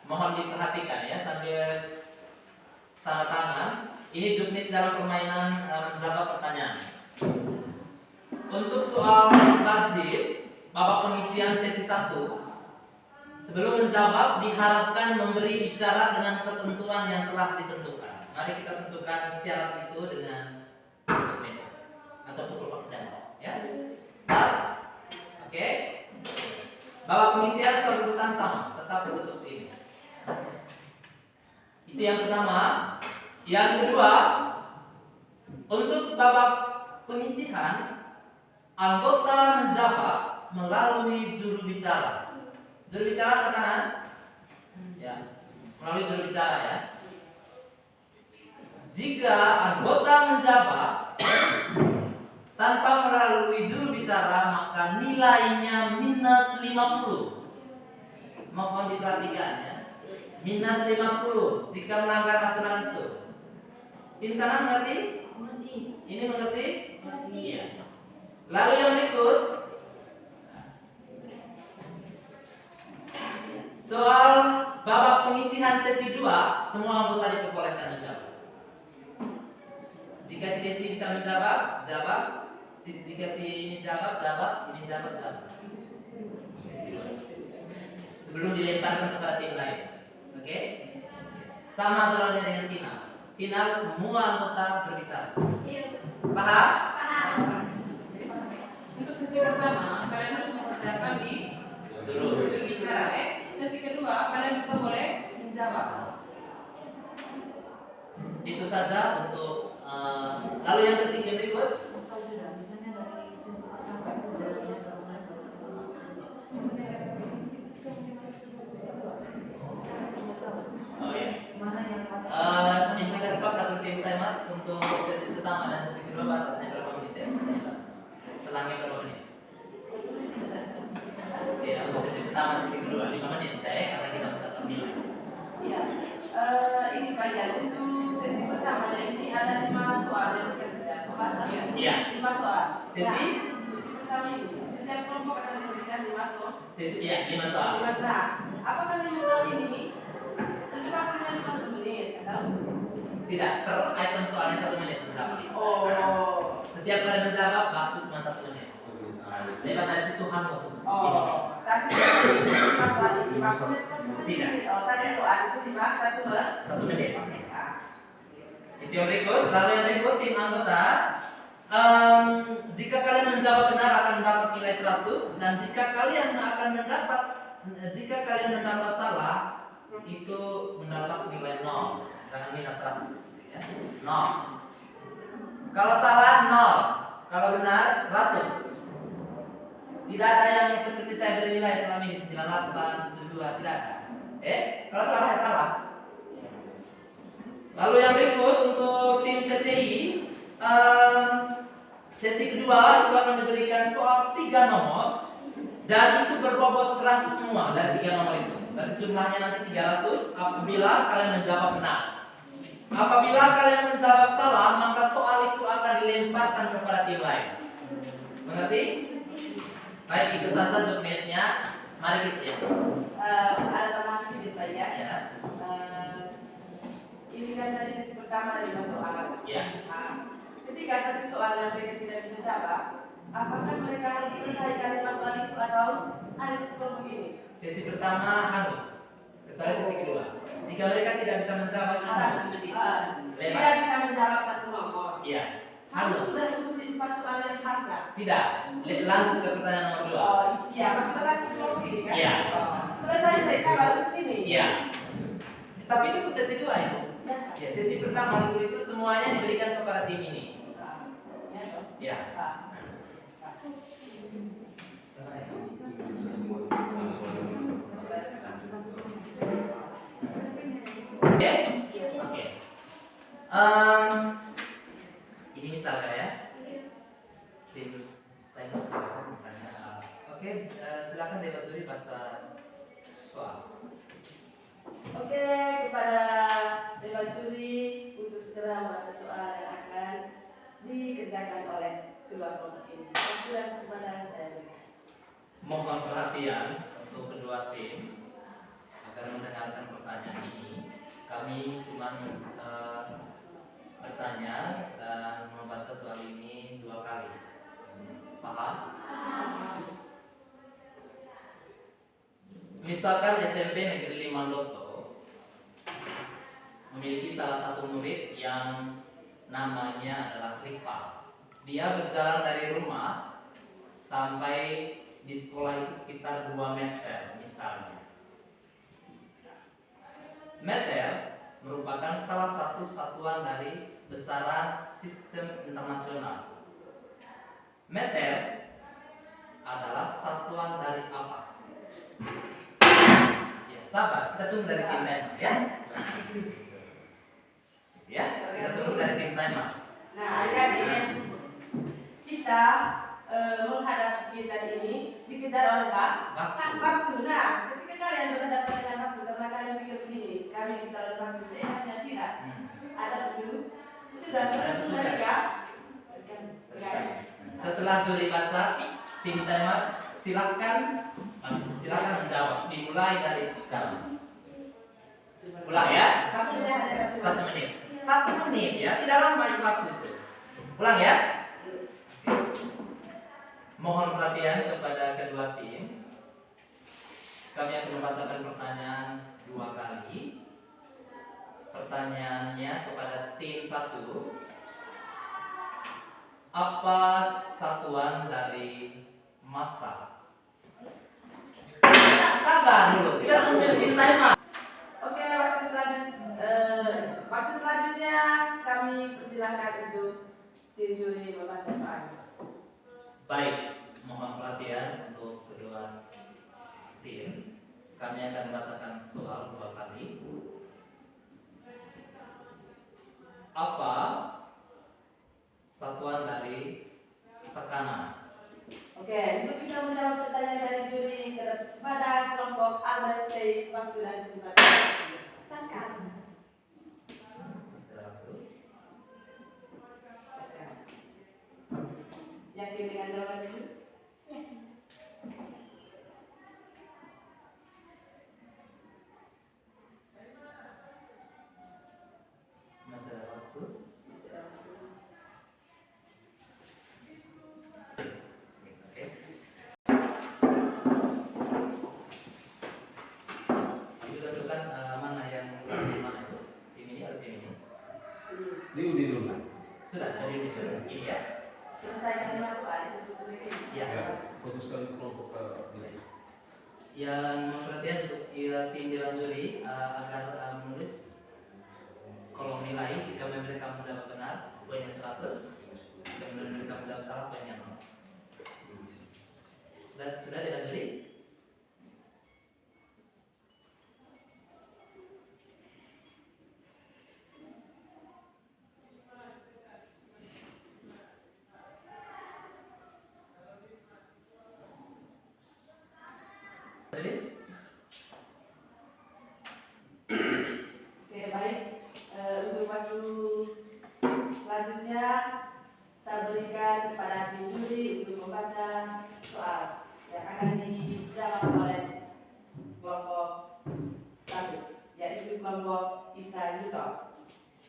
Mohon diperhatikan ya sambil tanda tangan. Ini juknis dalam permainan menjawab pertanyaan. Untuk soal wajib babak pengisian sesi 1, sebelum menjawab diharapkan memberi isyarat dengan ketentuan yang telah ditentukan. Mari kita tentukan isyarat itu dengan tutup meja atau pukul pakai sendok ya. Oke. Babak pengisian urutan sama, tetap tutup ini. Itu yang pertama. Yang kedua, untuk babak pengisian anggota menjawab melalui juru bicara. Juru bicara ke kanan. Ya, melalui juru bicara ya. Jika anggota menjawab tanpa melalui juru bicara, maka nilainya minus 50. Mohon diperhatikan ya. Minus 50 jika melanggar aturan itu. Tim sana mengerti? Mengerti. Ini mengerti? Mengerti. Iya. Lalu yang berikut, soal babak pengisian sesi 2, semua anggota diperbolehkan menjawab. Jika si Desi bisa menjawab, jawab. Jika si ini jawab, jawab. Ini jawab, jawab. Sebelum dilemparkan kepada tim lain. Oke? Sama aturannya dengan final. Final semua anggota berbicara. Iya. Paham? Paham. Untuk sesi pertama, kalian harus mempersiapkan di Juru bicara. Sesi kedua, kalian juga boleh menjawab. Itu saja untuk lalu yang ketiga berikut. Misalnya dari sesi pertama jalannya bangunan Oh iya. mana yang Yang kita sepakat satu tim timer untuk sesi pertama dan sesi kedua batasnya berapa menit ya? Selangnya berapa menit? Oke, untuk sesi pertama, sesi kedua 5 menit saya karena kita bisa termilai. Ya, ini Pak ya, untuk sesi pertamanya ini ada 5 soal yang akan saya pembahasan. Iya. 5 soal. Sesi? Sesi pertama ini, setiap kelompok akan diberikan 5 soal. Sesi iya 5 soal. 5 soal. Apakah 5 soal ini tentu waktunya cuma 1 menit atau? Tidak, per item soalnya 1 menit seberapa? Oh. Setiap kali menjawab waktu cuma 1 menit. Lewat dari situ hangus. Oh. Satu 5 soal ini waktunya cuma 1 menit. Tidak. Oh, satu soal itu 1 1 menit. Nah, Itu yang berikut. Lalu yang berikut tim anggota. Jika kalian menjawab benar akan mendapat nilai 100 dan jika kalian mendapat salah itu mendapat nilai 0. Jangan minus 100 di situ ya. 0. Kalau salah 0, kalau benar 100. Tidak ada yang seperti saya beri nilai selama ini 98, 72, tidak ada. Kalau salah ya salah. Lalu yang berikut untuk tim CCI, sesi kedua itu akan diberikan soal 3 nomor dan itu berbobot 100 semua dari 3 nomor itu. Dan jumlahnya nanti 300 apabila kalian menjawab benar. Apabila kalian menjawab salah, maka soal itu akan dilemparkan kepada tim lain. Mengerti? Baik, itu saja joknesnya. Mari kita ya. ada tambahan sedikit Pak ya. Ya. Ini kan tadi sesi pertama dari 5 soal. Ya. Nah, ketika satu soal yang mereka tidak bisa jawab, apakah mereka harus selesaikan 5 soal itu atau ada kelompok ini? Sesi pertama hangus, kecuali sesi kedua. Jika mereka tidak bisa menjawab hangus, Tidak bisa menjawab satu nomor. Iya, Harus hangus. sudah untuk 4 soal yang harusnya. Tidak, lanjut ke pertanyaan nomor 2. Oh iya, masih berlanjut kelompok ini kan? Iya. Oh, selesai mereka baru ke sini. Iya. Tapi itu sesi 2 ya. Ya. Ya, sesi pertama itu semuanya diberikan kepada tim ini. Ya, toh. Ya. Ah. Oke. Oke. Ini misalnya ya. Tim lain silakan misalnya. Oke, silakan Dewa Juri baca soal. Oke, kepada Dewan Juri untuk segera membaca soal yang akan dikerjakan oleh kedua kelompok ini. Waktu dan kesempatan saya berikan. Mohon perhatian untuk kedua tim agar mendengarkan kami cuma bertanya dan membaca soal ini 2 kali. Paham? Misalkan SMP Negeri 5 Loso memiliki salah satu murid yang namanya adalah Rifa. Dia berjalan dari rumah sampai di sekolah itu sekitar 2 meter misalnya. Meter merupakan salah satu satuan dari besaran sistem internasional. Meter adalah satuan dari apa? Ya, sabar, kita tunggu dari tim timer ya. Ya, kita tunggu dari tim timer. Nah, adik-adik, kita menghadap kita ini dikejar oleh waktu. Nah, ketika kalian berhadapan dengan waktu, karena kalian pikir begini, kami dikejar oleh waktu, seenaknya tidak. Ada petugas mereka. Setelah juri baca, tim timer silakan menjawab. Dimulai dari sekarang. Ulang ya. Kamu tidak ada 1 menit. 1 menit ya, tidak lama waktu itu. Ulang ya. Mohon perhatian kepada kedua tim. Kami akan membacakan pertanyaan 2 kali. Pertanyaannya kepada tim 1. Apa satuan dari massa? Sabar dulu, kita tunggu tim timer. Oke, waktu selanjutnya kami persilakan untuk tim juri membaca soalnya. Baik, mohon perhatian untuk kedua tim. Kami akan membacakan soal 2 kali. Apa satuan dari tekanan? Oke, untuk bisa menjawab pertanyaan dari juri kepada kelompok Albert Stay, waktu dan kesempatan. Pascal. Yakin dengan jawaban ini? Masih ada waktu? Oke. Kita tentukan mana yang mana itu? Tim ini atau tim ini? Diundi dulu. Sudah ini sudah. Ini ya. Selesai 5 soal itu tutup ini. Ya. Fokuskan kelompok ini. Yang perhatian untuk tim dewan juri agar menulis kolom nilai. Jika mereka menjawab benar, poinnya 100. Jika mereka menjawab salah, poinnya 0. Sudah dewan juri? Oke, baik. Untuk waktu selanjutnya saya berikan kepada tim juri untuk membaca soal yang akan dijawab oleh kelompok 1, yaitu kelompok Isa Yuto.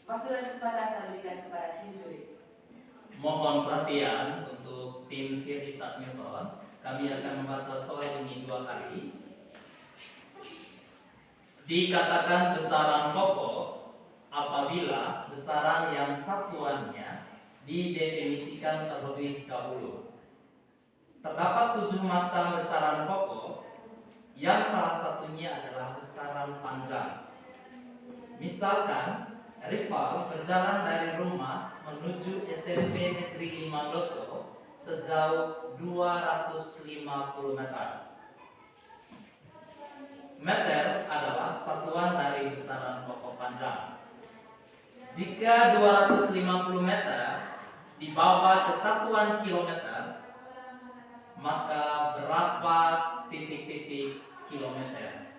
Waktu dan kesempatan saya berikan kepada tim juri. Mohon perhatian untuk tim Sir Isaac Newton. Kami akan membaca soal ini 2 kali. Dikatakan besaran pokok apabila besaran yang satuannya didefinisikan terlebih dahulu. Terdapat 7 macam besaran pokok yang salah satunya adalah besaran panjang. Misalkan Rival berjalan dari rumah menuju SMP Negeri 5 Loso sejauh 250 meter. Meter adalah satuan dari besaran pokok panjang. Jika 250 meter dibawa ke satuan kilometer, maka berapa titik-titik kilometer?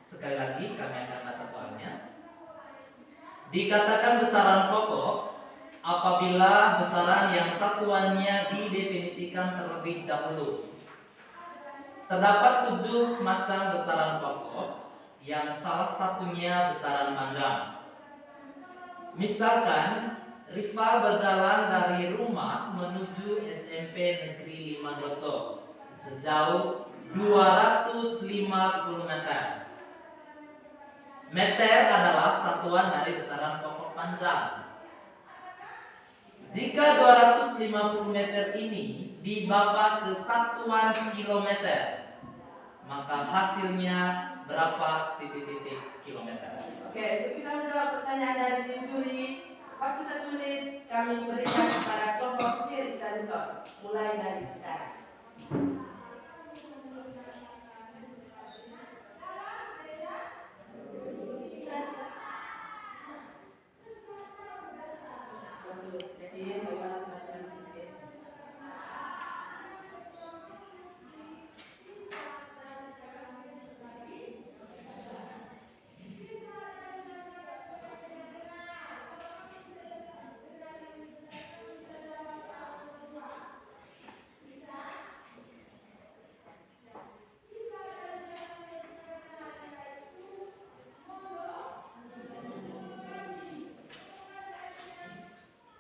Sekali lagi kami akan baca soalnya. Dikatakan besaran pokok apabila besaran yang satuannya didefinisikan terlebih dahulu. Terdapat 7 macam besaran pokok yang salah satunya besaran panjang. Misalkan Rival berjalan dari rumah menuju SMP Negeri 5 Doso sejauh 250 meter. Meter adalah satuan dari besaran pokok panjang. Jika 250 meter ini dibabat ke satuan kilometer, maka hasilnya berapa titik-titik kilometer? Oke, untuk bisa menjawab pertanyaan dari tim juri, waktu 1 menit kami berikan kepada kelompok Sir Isanto, mulai dari sekarang.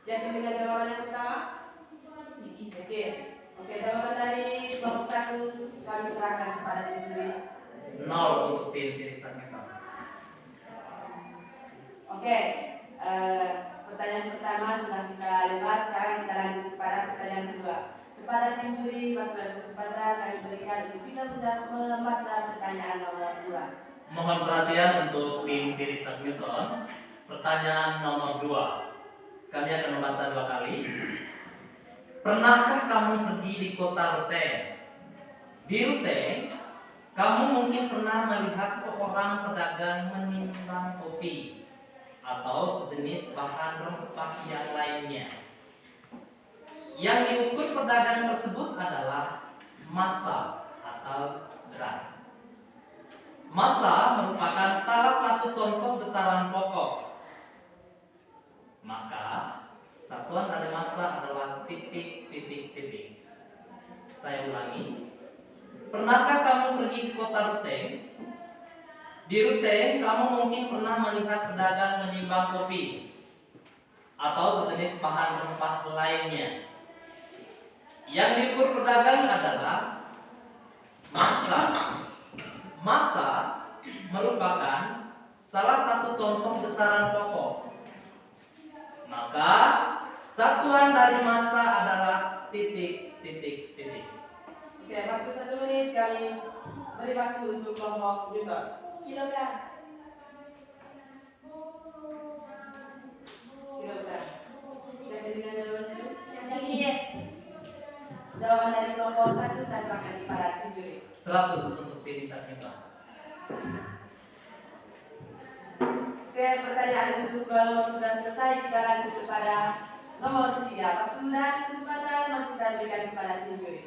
Yakin dengan jawaban yang pertama? Yakin. Oke, jawaban dari kelompok 1 kami serahkan kepada tim juri. 0 untuk tim Sirisan kita. Oke, pertanyaan pertama sudah kita lewat. Sekarang kita lanjut kepada pertanyaan kedua. Kepada tim juri, waktu dan kesempatan kami berikan untuk bisa membaca pertanyaan nomor 2. Mohon perhatian untuk tim Sirisan Newton. Pertanyaan nomor 2. Kami akan membaca 2 kali. Pernahkah kamu pergi di kota Ruteng? Di Ruteng, kamu mungkin pernah melihat seorang pedagang menimbang kopi atau sejenis bahan rempah yang lainnya. Yang diukur pedagang tersebut adalah massa atau berat. Massa merupakan salah satu contoh besaran pokok. Maka satuan dari massa adalah titik. Saya ulangi. Pernahkah kamu pergi ke kota Ruteng? Di Ruteng, kamu mungkin pernah melihat pedagang menimbang kopi atau sejenis bahan rempah lainnya. Yang diukur pedagang adalah massa. Massa merupakan salah satu contoh besaran pokok. Maka satuan dari massa adalah titik. Oke, waktu 1 menit kami beri waktu untuk kelompok Newton. Kilogram. Yakin dengan jawaban itu? Yakin. Jawaban dari kelompok 1 saya serahkan kepada tim juri. 100 untuk tim Sirisan kita. Oke, pertanyaan untuk kelompok sudah selesai. Kita lanjut kepada nomor 3. Waktu dan kesempatan masih saya berikan kepada tim juri.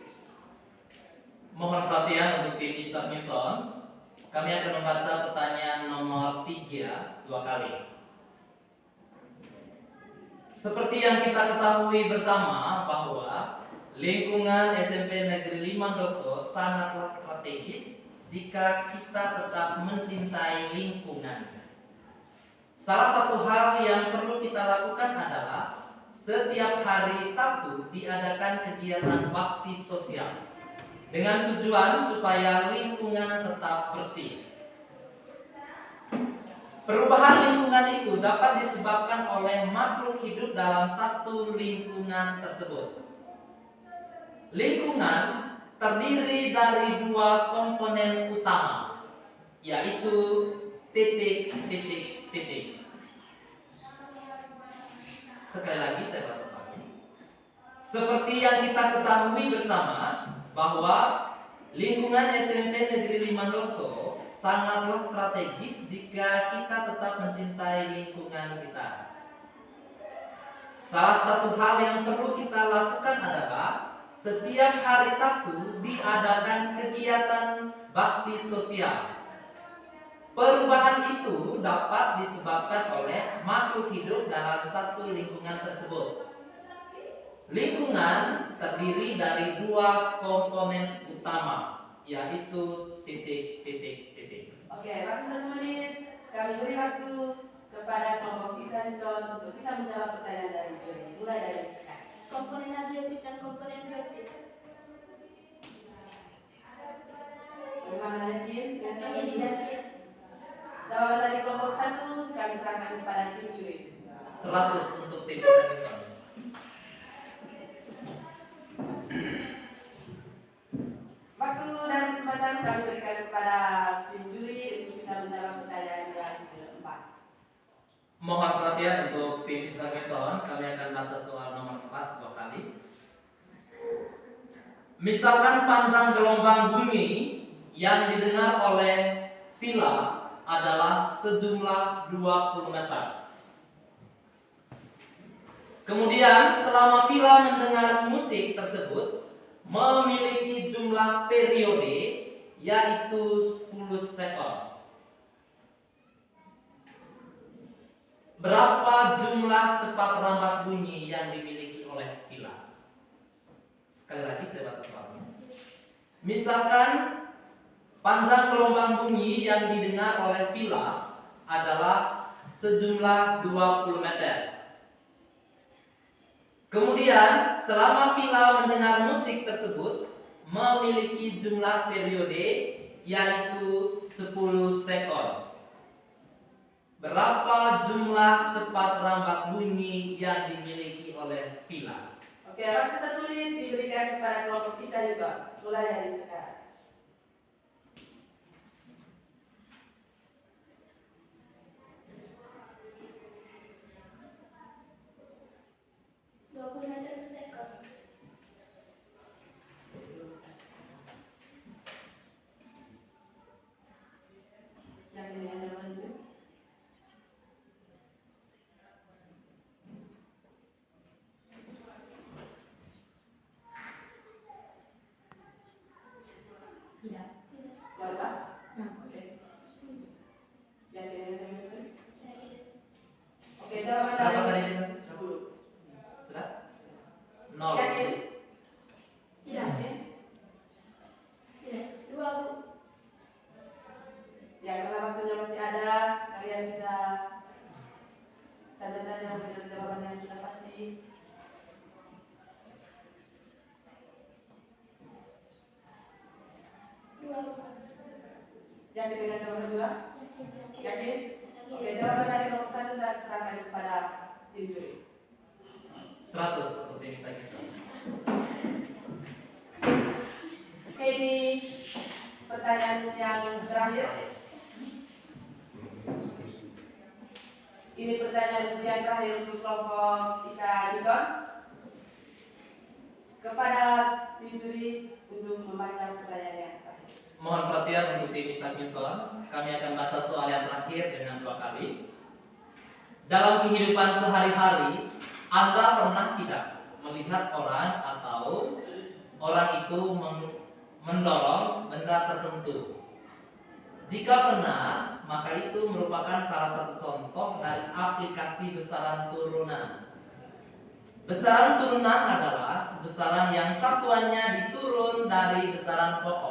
Mohon perhatian untuk tim Isaac Newton. Kami akan membaca pertanyaan nomor 3 2 kali. Seperti yang kita ketahui bersama bahwa lingkungan SMP Negeri 5 Doso sangatlah strategis jika kita tetap mencintai lingkungan. Salah satu hal yang perlu kita lakukan adalah setiap hari Sabtu diadakan kegiatan bakti sosial dengan tujuan supaya lingkungan tetap bersih. Perubahan lingkungan itu dapat disebabkan oleh makhluk hidup dalam satu lingkungan tersebut. Lingkungan terdiri dari 2 komponen utama, yaitu titik. Sekali lagi saya baca soalnya. Seperti yang kita ketahui bersama bahwa lingkungan SMP Negeri 5 Doso sangatlah strategis jika kita tetap mencintai lingkungan kita. Salah satu hal yang perlu kita lakukan adalah setiap hari Sabtu diadakan kegiatan bakti sosial. Perubahan itu dapat disebabkan oleh makhluk hidup dalam satu lingkungan tersebut. Lingkungan terdiri dari 2 komponen utama, yaitu titik. Oke, waktu 1 kami beri waktu kepada kelompok Isanton untuk bisa menjawab pertanyaan dari juri. Mulai dari sekarang. Komponen abiotik dan komponen biotik. Bagaimana yakin? Yakin. Jawaban dari kelompok 1 kami serahkan kepada tim juri. 100 untuk tim Isanton. Waktu dan kesempatan kami berikan kepada tim juri untuk bisa menjawab pertanyaan yang keempat. Mohon perhatian untuk tim Isanton, kami akan baca soal nomor 4 dua kali. Misalkan panjang gelombang bumi yang didengar oleh Villa adalah sejumlah 20 meter. Kemudian selama Villa mendengar musik tersebut memiliki jumlah periode yaitu 10 sekon. Berapa jumlah cepat rambat bunyi yang dimiliki oleh Villa? Sekali lagi saya baca soalnya. Misalkan panjang gelombang bunyi yang didengar oleh Villa adalah sejumlah 20 meter. Kemudian selama Villa mendengar musik tersebut memiliki jumlah periode yaitu 10 sekon. Berapa jumlah cepat rambat bunyi yang dimiliki oleh Villa? Oke, waktu 1 menit diberikan kepada kelompok Isanton. Mulai dari sekarang. Meter per sekon. Yakin dengan jawaban itu? Tidak. Berapa? Oke. Yakin dengan jawaban itu? Oke, jawaban Berapa dari tadi? 10. Sudah? 0. Yakin? Tidak. Yakin? Tidak. 2, Bu. Ya, karena waktunya masih ada, kalian bisa tanda-tanda memberikan jawaban yang sudah pasti. Yakin dengan jawaban 2? Yakin? Oke, jawaban dari kelompok 1 saya serahkan kepada tim juri. 100 untuk tim Isanton. Oke, ini pertanyaan yang terakhir. Ini pertanyaan yang terakhir untuk kelompok Isanton. Kepada tim juri untuk membaca pertanyaan yang terakhir. Mohon perhatian untuk tim Isanton. Kami akan baca soal yang terakhir dengan 2 kali. Dalam kehidupan sehari-hari, Anda pernah tidak melihat orang atau orang itu mendorong benda tertentu? Jika pernah, maka itu merupakan salah satu contoh dari aplikasi besaran turunan. Besaran turunan adalah besaran yang satuannya diturun dari besaran pokok.